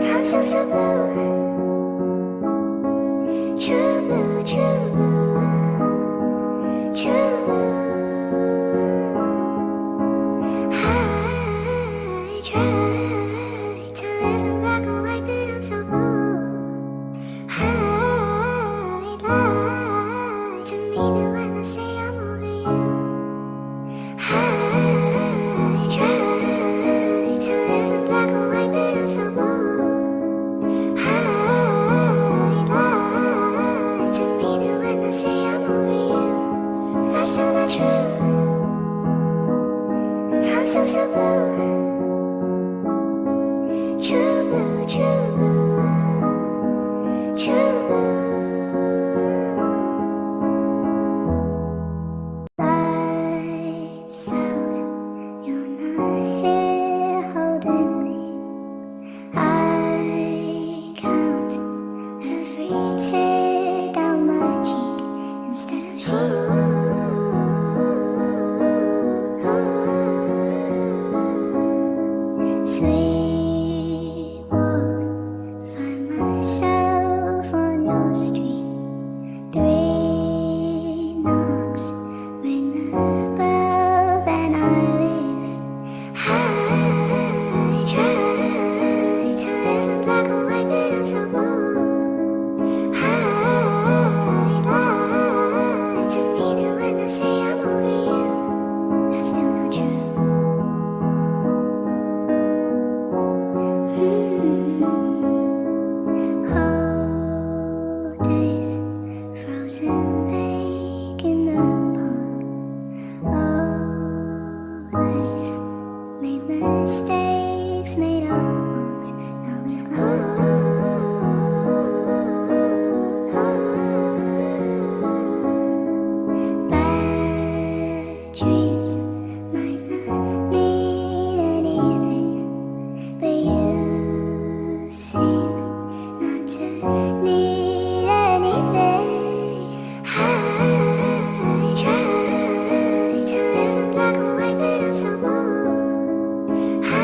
I'm so blue. True blue, true blue, true blue. I try to live in black and white, but I'm so blue. I lie to mean it when I say I'm over you. I try to live in black and white, but I'm so blue. I lie to mean it when I say I'm over you. That's still not true. I'm so blue. True blue, true blue, true blue. Lights out, you're not here holding me. I count every tear down my cheek instead of sweet walk, find myself on your street. 3 knocks, ring the bell, then I leave. I try to live in black and white, but I'm so blue. I lie to mean it when I say I'm over you. That's still not true. Cold days, frozen lake in the park. Always made mistakes, made our marks. Now we've bad dreams might not mean anything, but you seem not to need anything. I try to live in black and white, but I'm so blue. I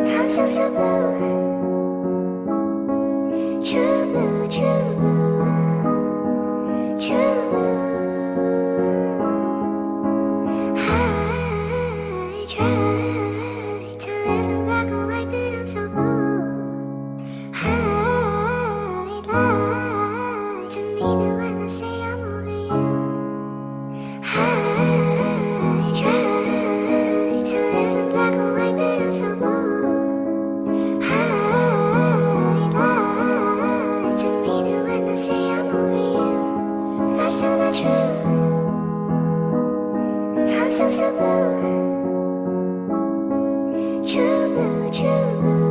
I'm so so blue. True blue, true blue, true blue. I try to live in black and white, but I'm so blue. I lie to me now when I say I'm over you. I try to live in black and white, but I'm so blue. I lie to me now when I say I'm over you. That's still not true. I'm so so blue. True blue, true blue.